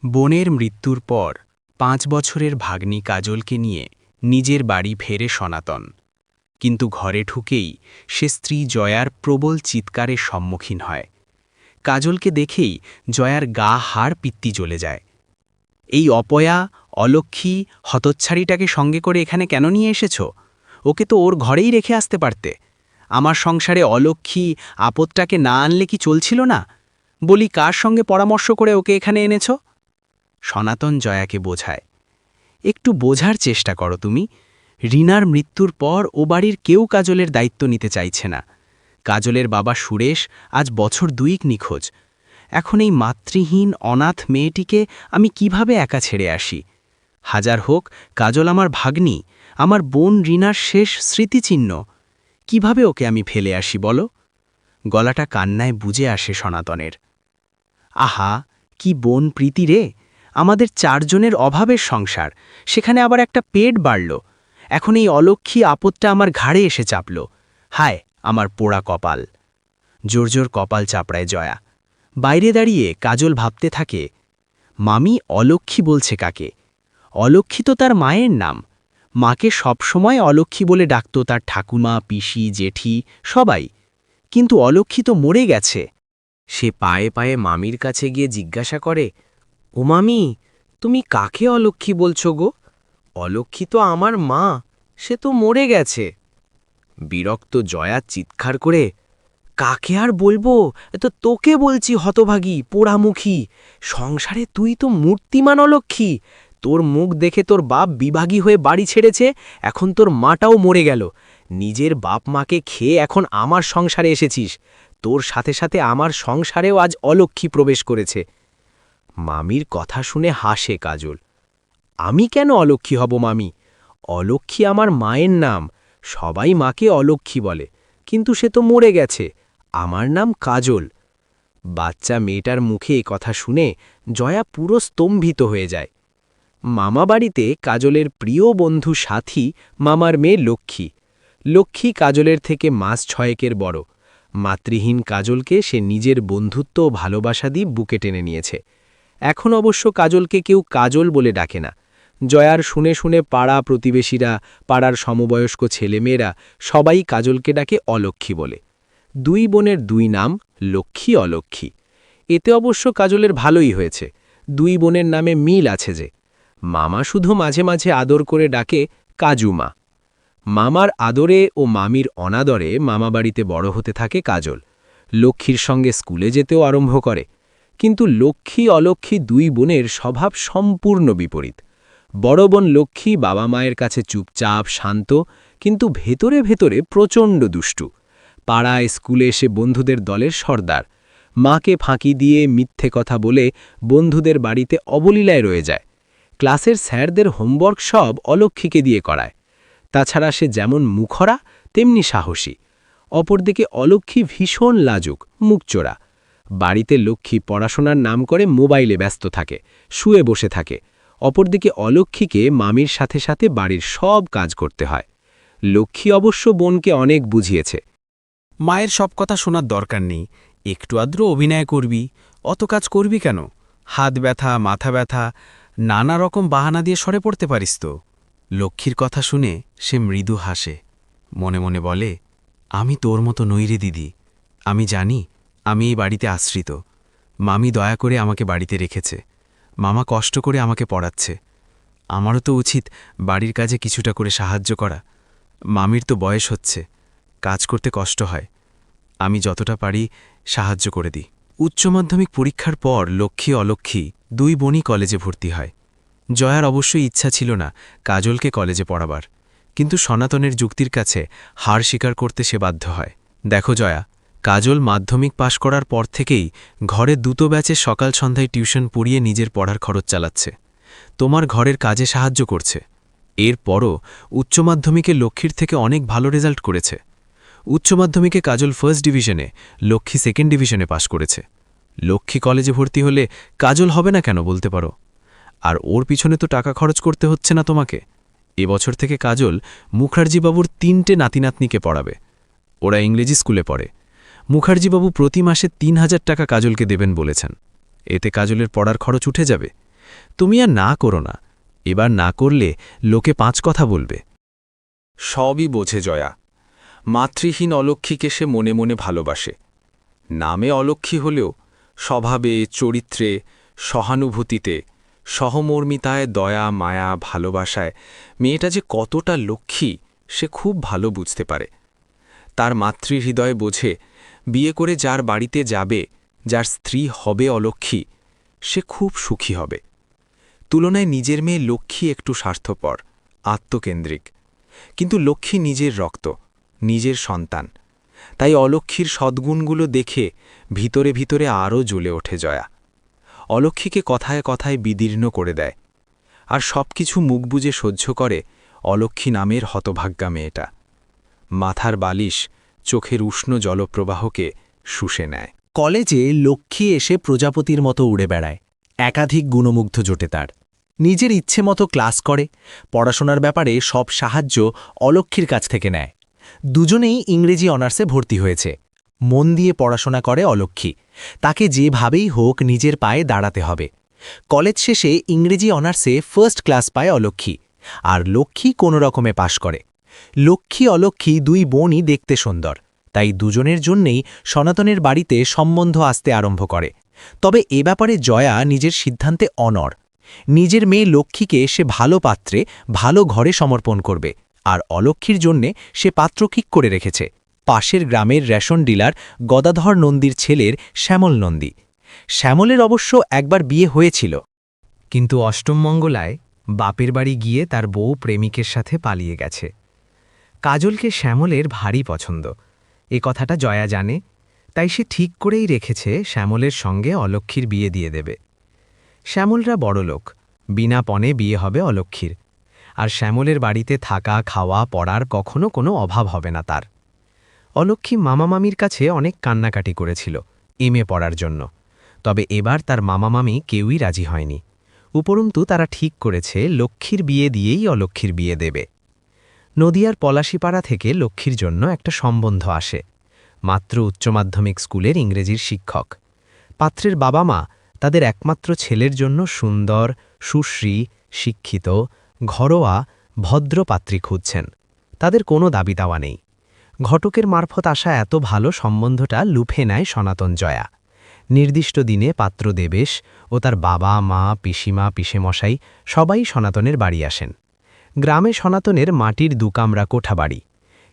বোনের মৃত্যুর পর ৫ বছরের ভাগ্নি কাজলকে নিয়ে নিজের বাড়ি ফেরে সনাতন। কিন্তু ঘরে ঢুকেই সে স্ত্রী জয়ার প্রবল চিৎকারের সম্মুখীন হয়। কাজলকে দেখেই জয়ার গা হাড় পিত্তি জ্বলে যায়। এই অপয়া, অলক্ষী, হতচ্ছাড়িটাকে সঙ্গে করে এখানে কেন নিয়ে এসেছ? ওকে তো ওর ঘরেই রেখে আসতে পারতে। আমার সংসারে অলক্ষী, আপদটাকে না আনলে কি চলছিল না? বলি, কার সঙ্গে পরামর্শ করে ওকে এখানে এনেছ? সনাতন জয়াকে বোঝায়, একটু বোঝার চেষ্টা করো তুমি। রিনার মৃত্যুর পর ও বাড়ির কেউ কাজলের দায়িত্ব নিতে চাইছে না। কাজলের বাবা সুরেশ আজ বছর ২ নিখোঁজ। এখন এই মাতৃহীন অনাথ মেয়েটিকে আমি কিভাবে একা ছেড়ে আসি? হাজার হোক, কাজল আমার ভাগ্নি, আমার বোন রিনার শেষ স্মৃতিচিহ্ন। কিভাবে ওকে আমি ফেলে আসি বলো? গলাটা কান্নায় বুজে আসে সনাতনের। আহা, কি বোন প্রীতি রে! আমাদের ৪ জনের অভাবের সংসার, সেখানে আবার একটা পেট বাড়ল। এখন এই অলক্ষী আপদটা আমার ঘাড়ে এসে চাপল। হায় আমার পোড়া কপাল! জোর জোর কপাল চাপড়ায় জয়া। বাইরে দাঁড়িয়ে কাজল ভাবতে থাকে, মামি অলক্ষী বলছে কাকে? অলক্ষী তো তার মায়ের নাম। মাকে সবসময় অলক্ষী বলে ডাকত তার ঠাকুমা, পিসি, জেঠি, সবাই। কিন্তু অলক্ষী তো মরে গেছে। সে পায়ে পায়ে মামির কাছে গিয়ে জিজ্ঞাসা করে, ও মামি, তুমি কাকে অলক্ষী বলছো গো? অলক্ষী তো আমার মা, সে তো মরে গেছে। বিরক্ত জয়া চিৎকার করে, কাকে আর বলবো, তো তোকে বলছি হতভাগী, পোড়ামুখী। সংসারে তুই তো মূর্তিমান অলক্ষী। তোর মুখ দেখে তোর বাপ বিভাগী হয়ে বাড়ি ছেড়েছে, এখন তোর মাটাও মরে গেল। নিজের বাপ মাকে খেয়ে এখন আমার সংসারে এসেছিস। তোর সাথে সাথে আমার সংসারেও আজ অলক্ষী প্রবেশ করেছে। মামির কথা শুনে হাসে কাজল। আমি কেন অলক্ষী হব মামি? অলক্ষী আমার মায়ের নাম। সবাই মাকে অলক্ষী বলে, কিন্তু সে তো মরে গেছে। আমার নাম কাজল। বাচ্চা মেয়েটার মুখে এ কথা শুনে জয়া পুরো স্তম্ভিত হয়ে যায়। মামা বাড়িতে কাজলের প্রিয় বন্ধু সাথী মামার মেয়ে লক্ষ্মী। লক্ষ্মী কাজলের থেকে মাস ৬ বড়। মাতৃহীন কাজলকে সে নিজের বন্ধুত্ব ও ভালোবাসা দিয়ে বুকে টেনে নিয়েছে। এখন অবশ্য কাজলকে কেউ কাজল বলে ডাকে না। জয়ার শুনে শুনে পাড়া প্রতিবেশীরা, পাড়ার সমবয়স্ক ছেলেমেয়েরা সবাই কাজলকে ডাকে অলক্ষী বলে। ২ বোনের ২ নাম, লক্ষ্মী অলক্ষী। এতে অবশ্য কাজলের ভালোই হয়েছে, ২ বোনের নামে মিল আছে যে। মামা শুধু মাঝে মাঝে আদর করে ডাকে কাজুমা। মামার আদরে ও মামির অনাদরে মামাবাড়িতে বড় হতে থাকে কাজল। লক্ষ্মীর সঙ্গে স্কুলে যেতেও আরম্ভ করে। কিন্তু লক্ষ্মী অলক্ষী ২ বোনের স্বভাব সম্পূর্ণ বিপরীত। বড় বোন লক্ষ্মী বাবা মায়ের কাছে চুপচাপ শান্ত, কিন্তু ভেতরে ভেতরে প্রচণ্ড দুষ্টু। পাড়ায় স্কুলে এসে বন্ধুদের দলের সর্দার। মাকে ফাঁকি দিয়ে মিথ্যে কথা বলে বন্ধুদের বাড়িতে অবলীলায় রয়ে যায়। ক্লাসের স্যারদের হোমওয়ার্ক সব অলক্ষীকে দিয়ে করায়। তাছাড়া সে যেমন মুখরা তেমনি সাহসী। অপরদিকে অলক্ষী ভীষণ লাজুক, মুখচোরা। বাড়িতে লক্ষ্মী পড়াশোনার নাম করে মোবাইলে ব্যস্ত থাকে, শুয়ে বসে থাকে। অপরদিকে অলক্ষীকে মামির সাথে সাথে বাড়ির সব কাজ করতে হয়। লক্ষ্মী অবশ্য বোনকে অনেক বুঝিয়েছে, মায়ের সব কথা শোনার দরকার নেই, একটু আদ্র অভিনয় করবি, অত কাজ করবি কেন? হাত ব্যথা, মাথা ব্যথা, নানা রকম বাহানা দিয়ে সরে পড়তে পারিস তো। লক্ষ্মীর কথা শুনে সে মৃদু হাসে, মনে মনে বলে, আমি তোর মতো নই রে দিদি। আমি জানি আমি এই বাড়িতে আশ্রিত। মামি দয়া করে আমাকে বাড়িতে রেখেছে, মামা কষ্ট করে আমাকে পড়াচ্ছে। আমারও তো উচিত বাড়ির কাজে কিছুটা করে সাহায্য করা। মামির তো বয়স হচ্ছে, কাজ করতে কষ্ট হয়। আমি যতটা পারি সাহায্য করে দিই। উচ্চ মাধ্যমিক পরীক্ষার পর লক্ষ্মী অলক্ষী ২ বোনই কলেজে ভর্তি হয়। জয়ার অবশ্যই ইচ্ছা ছিল না কাজলকে কলেজে পড়াবার, কিন্তু সনাতনের যুক্তির কাছে হার স্বীকার করতে সে বাধ্য হয়। দেখো জয়া, কাজল মাধ্যমিক পাশ করার পর থেকেই ঘরে ২ ব্যাচে সকাল সন্ধ্যায় টিউশন পড়িয়ে নিজের পড়ার খরচ চালাচ্ছে, তোমার ঘরের কাজে সাহায্য করছে। এরপরও উচ্চ মাধ্যমিকে লক্ষ্মীর থেকে অনেক ভালো রেজাল্ট করেছে। উচ্চ মাধ্যমিকে কাজল ফার্স্ট ডিভিশনে, লক্ষ্মী সেকেন্ড ডিভিশনে পাশ করেছে। লক্ষ্মী কলেজে ভর্তি হলে কাজল হবে না কেন বলতে পারো? আর ওর পিছনে তো টাকা খরচ করতে হচ্ছে না তোমাকে। এবছর থেকে কাজল মুখার্জিবাবুর ৩টে নাতিনাতনিকে পড়াবে। ওরা ইংরেজি স্কুলে পড়ে। মুখার্জিবাবু প্রতি মাসে ৩,০০০ টাকা কাজলকে দেবেন বলেছেন। এতে কাজলের পড়ার খরচ উঠে যাবে। তুমি আর না করো না, এবার না করলে লোকে 5 কথা বলবে। সবই বোঝে জয়া। মাতৃহীন অলক্ষীকে সে মনে মনে ভালোবাসে। নামে অলক্ষী হলেও স্বভাবে, চরিত্রে, সহানুভূতিতে, সহমর্মিতায়, দয়া, মায়া, ভালোবাসায় মেয়েটা যে কতটা লক্ষ্মী সে খুব ভালো বুঝতে পারে। তার মাতৃহৃদয় বোঝে, বিয়ে করে যার বাড়িতে যাবে, যার স্ত্রী হবে অলক্ষী, সে খুব সুখী হবে। তুলনায় নিজের মেয়ে লক্ষ্মী একটু স্বার্থপর, আত্মকেন্দ্রিক। কিন্তু লক্ষ্মী নিজের রক্ত, নিজের সন্তান। তাই অলক্ষীর সদ্গুণগুলো দেখে ভিতরে ভিতরে আরও জ্বলে ওঠে জয়া। অলক্ষীকে কথায় কথায় বিদীর্ণ করে দেয়, আর সবকিছু মুখ বুজে সহ্য করে অলক্ষী নামের হতভাগ্যা মেয়েটা। মাথার বালিশ চোখের উষ্ণ জলপ্রবাহকে শুষে নেয়। কলেজে লক্ষ্মী এসে প্রজাপতির মতো উড়ে বেড়ায়। একাধিক গুণমুগ্ধ জোটে তার। নিজের ইচ্ছে মতো ক্লাস করে, পড়াশোনার ব্যাপারে সব সাহায্য অলক্ষীর কাছ থেকে নেয়। দুজনেই ইংরেজি অনার্সে ভর্তি হয়েছে। মন দিয়ে পড়াশোনা করে অলক্ষী। তাকে যেভাবেই হোক নিজের পায়ে দাঁড়াতে হবে। কলেজ শেষে ইংরেজি অনার্সে ফার্স্ট ক্লাস পায় অলক্ষী, আর লক্ষ্মী কোনো রকমে পাশ করে। লক্ষ্মী অলক্ষী 2 বোনই দেখতে সুন্দর, তাই দুজনের জন্যেই সনাতনের বাড়িতে সম্বন্ধ আসতে আরম্ভ করে। তবে এ ব্যাপারে জয়া নিজের সিদ্ধান্তে অনড়। নিজের মেয়ে লক্ষ্মীকে সে ভালো পাত্রে, ভালো ঘরে সমর্পণ করবে, আর অলক্ষীর জন্যে সে পাত্র ঠিক করে রেখেছে পাশের গ্রামের রেশন ডিলার গদাধর নন্দীর ছেলের শ্যামল নন্দী। শ্যামলের অবশ্য একবার বিয়ে হয়েছিল, কিন্তু অষ্টম মঙ্গলায় বাপের বাড়ি গিয়ে তার বউ প্রেমিকের সাথে পালিয়ে গেছে। কাজলকে শ্যামলের ভারী পছন্দ, এ কথাটা জয়া জানে। তাই সে ঠিক করেই রেখেছে শ্যামলের সঙ্গে অলক্ষীর বিয়ে দিয়ে দেবে। শ্যামলরা বড়লোক, বিনা পণে বিয়ে হবে অলক্ষীর। আর শ্যামলের বাড়িতে থাকা, খাওয়া, পড়ার কখনো কোনো অভাব হবে না তার। অলক্ষী মামামামির কাছে অনেক কান্নাকাটি করেছিল এমএ পড়ার জন্য, তবে এবার তার মামামামি কেউই রাজি হয়নি। উপরন্তু তারা ঠিক করেছে লক্ষ্মীর বিয়ে দিয়েই অলক্ষীর বিয়ে দেবে। নদিয়ার পলাশিপাড়া থেকে লক্ষ্মীর জন্য একটা সম্বন্ধ আসে। মাত্র উচ্চ মাধ্যমিক স্কুলের ইংরেজির শিক্ষক। পাত্রের বাবা মা তাদের একমাত্র ছেলের জন্য সুন্দর, সুশ্রী, শিক্ষিত, ঘরোয়া, ভদ্র পাত্রী খুঁজছেন। তাদের কোনো দাবি দাওয়া নেই। ঘটকের মারফত আসা এত ভালো সম্বন্ধটা লুফে নেয় সনাতন জয়া। নির্দিষ্ট দিনে পাত্র দেবেশ ও তার বাবা, মা, পিসিমা, পিসেমশাই সবাই সনাতনের বাড়ি আসেন। গ্রামে সনাতনের মাটির 2 কামরা কোঠা বাড়ি,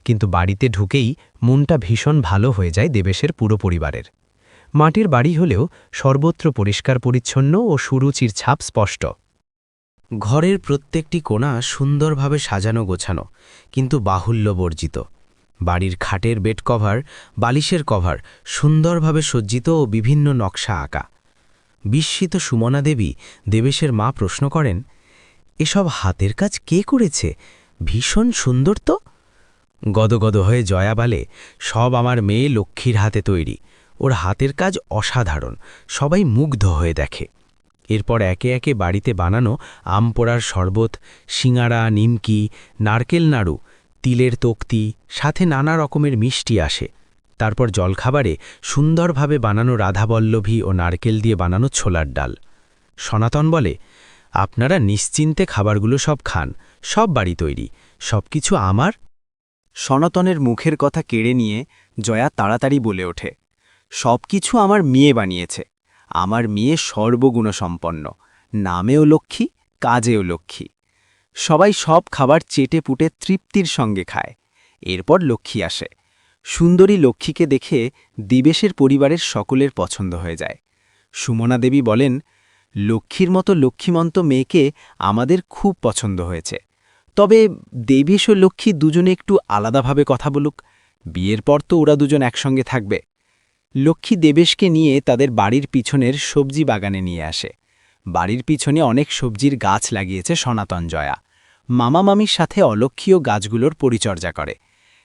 কিন্তু বাড়িতে ঢুকেই মনটা ভীষণ ভালো হয়ে যায় দেবেশের পুরো পরিবারের। মাটির বাড়ি হলেও সর্বত্র পরিষ্কার পরিচ্ছন্ন ও সুরুচির ছাপ স্পষ্ট। ঘরের প্রত্যেকটি কোণা সুন্দরভাবে সাজানো গোছানো, কিন্তু বাহুল্য বর্জিত। বাড়ির খাটের বেড কভার, বালিশের কভার সুন্দরভাবে সজ্জিত ও বিভিন্ন নকশা আঁকা। বিস্মিত সুমনা দেবী, দেবেশের মা, প্রশ্ন করেন, এসব হাতের কাজ কে করেছে? ভীষণ সুন্দর তো। গদগদ হয়ে জয়া বলে, সব আমার মেয়ে লক্ষ্মীর হাতে তৈরি। ওর হাতের কাজ অসাধারণ, সবাই মুগ্ধ হয়ে দেখে। এরপর একে একে বাড়িতে বানানো আম পোড়ার শরবত, সিঙাড়া, নিমকি, নারকেল নাড়ু, তিলের তক্তি, সাথে নানা রকমের মিষ্টি আসে। তারপর জলখাবারে সুন্দরভাবে বানানো রাধাবল্লভী ও নারকেল দিয়ে বানানো ছোলার ডাল। সনাতন বলে, আপনারা নিশ্চিন্তে খাবারগুলো সব খান, সব বাড়ি তৈরি, সবকিছু আমার। সনাতনের মুখের কথা কেড়ে নিয়ে জয়া তাড়াতাড়ি বলে ওঠে, সবকিছু আমার মেয়ে বানিয়েছে। আমার মেয়ে সর্বগুণসম্পন্ন, নামেও লক্ষ্মী, কাজেও লক্ষ্মী। সবাই সব খাবার চেটে পুটে তৃপ্তির সঙ্গে খায়। এরপর লক্ষ্মী আসে। সুন্দরী লক্ষ্মীকে দেখে দিবেশের পরিবারের সকলের পছন্দ হয়ে যায়। সুমনা দেবী বলেন, লক্ষ্মীর মতো লক্ষ্মীমন্ত মেয়েকে আমাদের খুব পছন্দ হয়েছে। তবে দেবেশ ও লক্ষ্মী দুজনে একটু আলাদাভাবে কথা বলুক, বিয়ের পর তো ওরা দুজন একসঙ্গে থাকবে। লক্ষ্মী দেবেশকে নিয়ে তাদের বাড়ির পিছনের সবজি বাগানে নিয়ে আসে। বাড়ির পিছনে অনেক সবজির গাছ লাগিয়েছে সনাতন জয়া। মামা মামির সাথে অলক্ষীয় গাছগুলোর পরিচর্যা করে।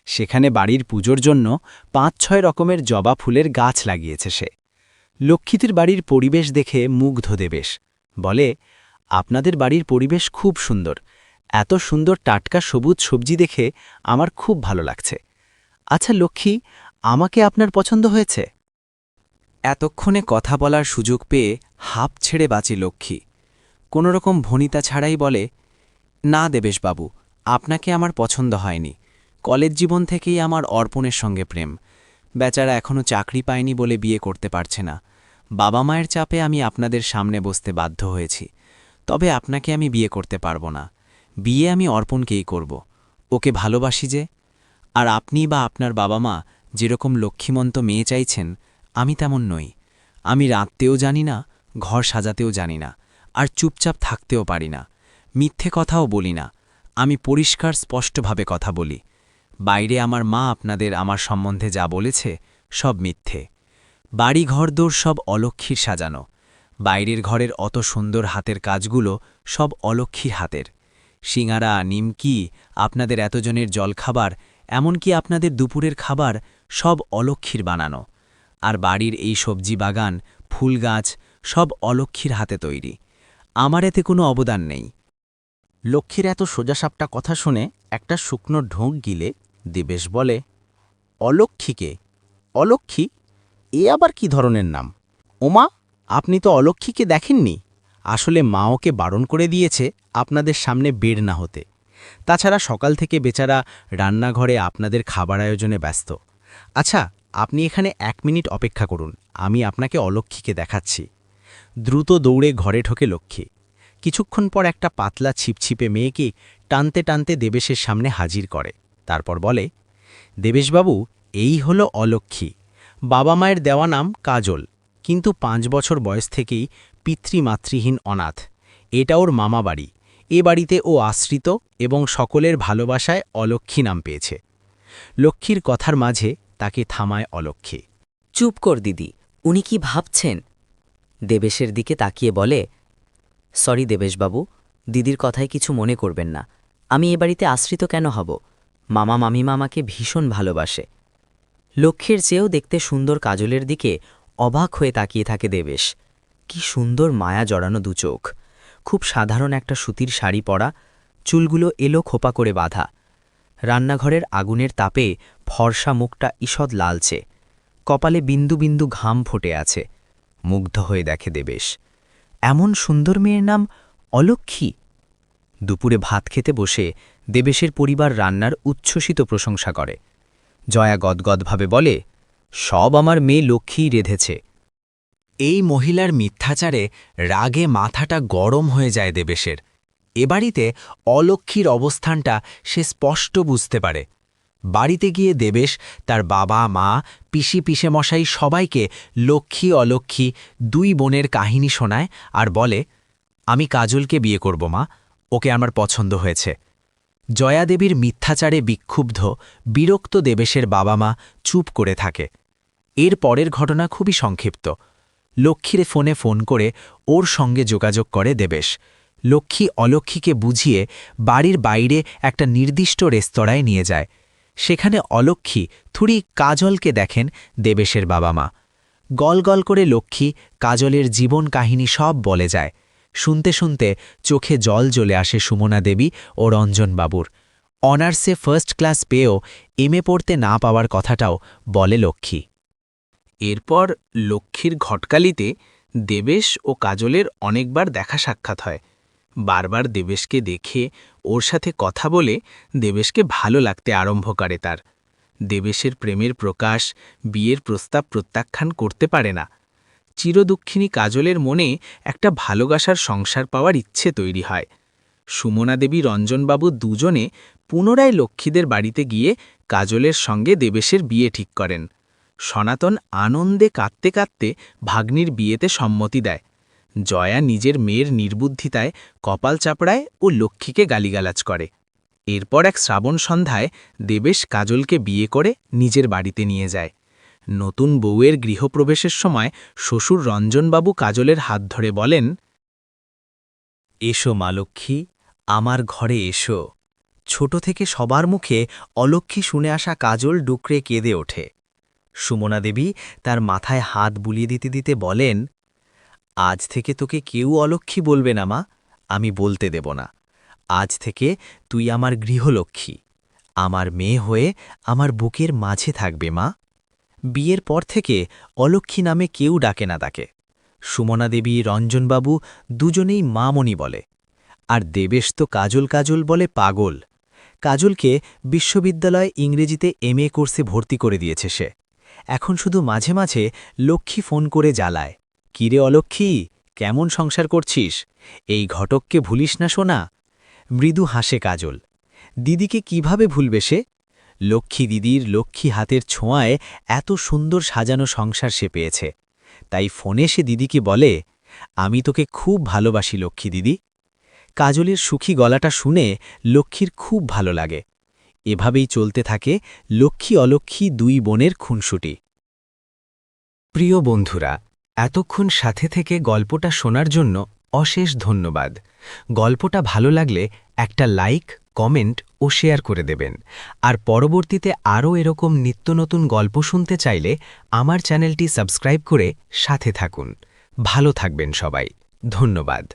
সেখানে বাড়ির পুজোর জন্য 5-6 রকমের জবা ফুলের গাছ লাগিয়েছে সে। লক্ষ্মীদের বাড়ির পরিবেশ দেখে মুগ্ধ দেবেশ বলে, আপনাদের বাড়ির পরিবেশ খুব সুন্দর। এত সুন্দর টাটকা সবুজ সবজি দেখে আমার খুব ভালো লাগছে। আচ্ছা লক্ষ্মী, আমাকে আপনার পছন্দ হয়েছে? এতক্ষণে কথা বলার সুযোগ পেয়ে হাঁপ ছেড়ে বাঁচি লক্ষ্মী। কোনোরকম ভনিতা ছাড়াই বলে, না দেবেশবাবু, আপনাকে আমার পছন্দ হয়নি। কলেজ জীবন থেকেই আমার অর্পণের সঙ্গে প্রেম। বেচারা এখনও চাকরি পায়নি বলে বিয়ে করতে পারছে না। বাবা মায়ের চাপে আমি আপনাদের সামনে বসতে বাধ্য হয়েছি। তবে আপনাকে আমি বিয়ে করতে পারবো না। বিয়ে আমি অর্পণকেই করব। ওকে ভালোবাসি যে। আর আপনি বা আপনার বাবা মা যেরকম লক্ষ্মীমন্ত মেয়ে চাইছেন, আমি তেমন নই। আমি রাঁধতেও জানি না, ঘর সাজাতেও জানি না, আর চুপচাপ থাকতেও পারি না। মিথ্যে কথাও বলি না। আমি পরিষ্কার স্পষ্টভাবে কথা বলি। বাইরে আমার মা আপনাদের আমার সম্বন্ধে যা বলেছে সব মিথ্যে। বাড়ি ঘরদোর সব অলক্ষ্মীর সাজানো। বাইরের ঘরের অত সুন্দর হাতের কাজগুলো সব অলক্ষ্মীর হাতের। সিঙারা, নিমকি, আপনাদের এতজনের জলখাবার, এমনকি আপনাদের দুপুরের খাবার সব অলক্ষ্মীর বানানো। আর বাড়ির এই সবজি বাগান, ফুল গাছ সব অলক্ষ্মীর হাতে তৈরি। আমার এতে কোনো অবদান নেই। লক্ষ্মীর এত সোজাসাপটা কথা শুনে একটা শুকনো ঢোক গিলে দেবেশ বলে, অলক্ষ্মীকে? অলক্ষ্মী? এ আবার কি ধরনের নাম? ওমা, আপনি তো অলক্ষ্মীকে দেখেননি। আসলে মা ওকে বারণ করে দিয়েছে আপনাদের সামনে বের না হতে। তাছাড়া সকাল থেকে বেচারা রান্নাঘরে আপনাদের খাবার আয়োজনে ব্যস্ত। আচ্ছা, আপনি এখানে 1 মিনিট অপেক্ষা করুন, আমি আপনাকে অলক্ষ্মীকে দেখাচ্ছি। দ্রুত দৌড়ে ঘরে ঢোকে লক্ষ্মী। কিছুক্ষণ পর একটা পাতলা ছিপছিপে মেয়েকে টানতে টানতে দেবেশের সামনে হাজির করে। তারপর বলে, দেবেশবাবু, এই হলো অলক্ষ্মী। বাবা মায়ের দেওয়া নাম কাজল, কিন্তু 5 বছর বয়স থেকেই পিতৃমাতৃহীন অনাথ। এটা ওর মামা বাড়ি। এ বাড়িতে ও আশ্রিত এবং সকলের ভালোবাসায় অলক্ষ্মী নাম পেয়েছে। লক্ষ্মীর কথার মাঝে তাকে থামায় অলক্ষ্মী। চুপ কর দিদি, উনি কি ভাবছেন? দেবেশের দিকে তাকিয়ে বলে, সরি দেবেশবাবু, দিদির কথায় কিছু মনে করবেন না। আমি এ বাড়িতে আশ্রিত কেন হব? মামা মামিমা আমাকে ভীষণ ভালোবাসে। লক্ষ্মীর চেয়েও দেখতে সুন্দর কাজলের দিকে অবাক হয়ে তাকিয়ে থাকে দেবেশ। কি সুন্দর মায়া জড়ানো দুচোখ। খুব সাধারণ একটা সুতির শাড়ি পরা, চুলগুলো এলো খোপা করে বাঁধা। রান্নাঘরের আগুনের তাপে ফর্সা মুখটা ঈষৎ লালচে। কপালে বিন্দু বিন্দু ঘাম ফুটে আছে। মুগ্ধ হয়ে দেখে দেবেশ। এমন সুন্দর মেয়ের নাম অলক্ষ্মী। দুপুরে ভাত খেতে বসে দেবেশের পরিবার রান্নার উচ্ছ্বসিত প্রশংসা করে। জয়া গদগদভাবে বলে, সব আমার মেয়ে লক্ষ্মীই রেধেছে। এই মহিলার মিথ্যাচারে রাগে মাথাটা গরম হয়ে যায় দেবেশের। এ বাড়িতে অলক্ষ্মীর অবস্থানটা সে স্পষ্ট বুঝতে পারে। বাড়িতে গিয়ে দেবেশ তার বাবা মা, পিসি পিসেমশাই সবাইকে লক্ষ্মী অলক্ষ্মী 2 বোনের কাহিনী শোনায় আর বলে, আমি কাজলকে বিয়ে করব মা, ওকে আমার পছন্দ হয়েছে। জয়াদেবীর মিথ্যাচারে বিক্ষুব্ধ বিরক্ত দেবেশের বাবা মা চুপ করে থাকে। এর পরের ঘটনা খুবই সংক্ষিপ্ত। লক্ষ্মীর ফোনে ফোন করে ওর সঙ্গে যোগাযোগ করে দেবেশ। লক্ষ্মী অলক্ষ্মীকে বুঝিয়ে বাড়ির বাইরে একটা নির্দিষ্ট রেস্তোরাঁয় নিয়ে যায়। সেখানে অলক্ষ্মী থুড়ি কাজলকে দেখেন দেবেশের বাবা মা। গল গল করে লক্ষ্মী কাজলের জীবন কাহিনী সব বলে যায়। শুনতে শুনতে চোখে জল জ্বলে আসে সুমনা দেবী ও রঞ্জনবাবুর। অনার্সে ফার্স্ট ক্লাস পেয়েও এমএ পড়তে না পাওয়ার কথাটাও বলে লক্ষ্মী। এরপর লক্ষ্মীর ঘটকালিতে দেবেশ ও কাজলের অনেকবার দেখা সাক্ষাৎ হয়। বারবার দেবেশকে দেখে ওর সাথে কথা বলে দেবেশকে ভালো লাগতে আরম্ভ করে তার। দেবেশের প্রেমের প্রকাশ, বিয়ের প্রস্তাব প্রত্যাখ্যান করতে পারে না। চিরদুঃখিনী কাজলের মনে একটা ভালোবাসার সংসার পাওয়ার ইচ্ছে তৈরি হয়। সুমনা দেবী, রঞ্জনবাবু দুজনে পুনরায় লক্ষ্মীদের বাড়িতে গিয়ে কাজলের সঙ্গে দেবেশের বিয়ে ঠিক করেন। সনাতন আনন্দে কাঁদতে কাঁদতে ভাগ্নির বিয়েতে সম্মতি দেয়। জয়া নিজের মেয়ের নির্বুদ্ধিতায় কপাল চাপড়ায় ও লক্ষ্মীকে গালিগালাজ করে। এরপর এক শ্রাবণ সন্ধ্যায় দেবেশ কাজলকে বিয়ে করে নিজের বাড়িতে নিয়ে যায়। নতুন বউয়ের গৃহপ্রবেশের সময় শ্বশুর রঞ্জনবাবু কাজলের হাত ধরে বলেন, এসো মা লক্ষ্মী, আমার ঘরে এসো। ছোট থেকে সবার মুখে অলক্ষ্মী শুনে আসা কাজল ডুকরে কেঁদে ওঠে। সুমনা দেবী তার মাথায় হাত বুলিয়ে দিতে দিতে বলেন, আজ থেকে তোকে কেউ অলক্ষ্মী বলবে না মা, আমি বলতে দেব না। আজ থেকে তুই আমার গৃহলক্ষ্মী, আমার মেয়ে হয়ে আমার বুকের মাঝে থাকবে মা। বিয়ের পর থেকে অলক্ষ্মী নামে কেউ ডাকে না তাকে। সুমনা দেবী রঞ্জনবাবু দুজনেই মামনি বলে। আর দেবেশ তো কাজল কাজল বলে পাগল। কাজলকে বিশ্ববিদ্যালয় ইংরেজিতে MA কোর্সে ভর্তি করে দিয়েছে সে। এখন শুধু মাঝে মাঝে লক্ষ্মী ফোন করে জ্বালায়, কিরে অলক্ষ্মী, কেমন সংসার করছিস? এই ঘটককে ভুলিস না সোনা। মৃদু হাসে কাজল। দিদিকে কিভাবে ভুলবে সে? লক্ষ্মী দিদির লক্ষ্মী হাতের ছোঁয়ায় এত সুন্দর সাজানো সংসার সে পেয়েছে। তাই ফোনে সে দিদিকে বলে, আমি তোকে খুব ভালোবাসি লক্ষ্মী দিদি। কাজলের সুখী গলাটা শুনে লক্ষ্মীর খুব ভালো লাগে। এভাবেই চলতে থাকে লক্ষ্মী অলক্ষ্মী দুই বোনের খুনসুটি। প্রিয় বন্ধুরা, এতক্ষণ সাথে থেকে গল্পটা শোনার জন্য অশেষ ধন্যবাদ। গল্পটা ভালো লাগলে একটা লাইক, কমেন্ট ও শেয়ার করে দেবেন। আর পরবর্তীতে আরও এরকম নিত্য নতুন গল্প শুনতে চাইলে আমার চ্যানেলটি সাবস্ক্রাইব করে সাথে থাকুন। ভালো থাকবেন সবাই। ধন্যবাদ।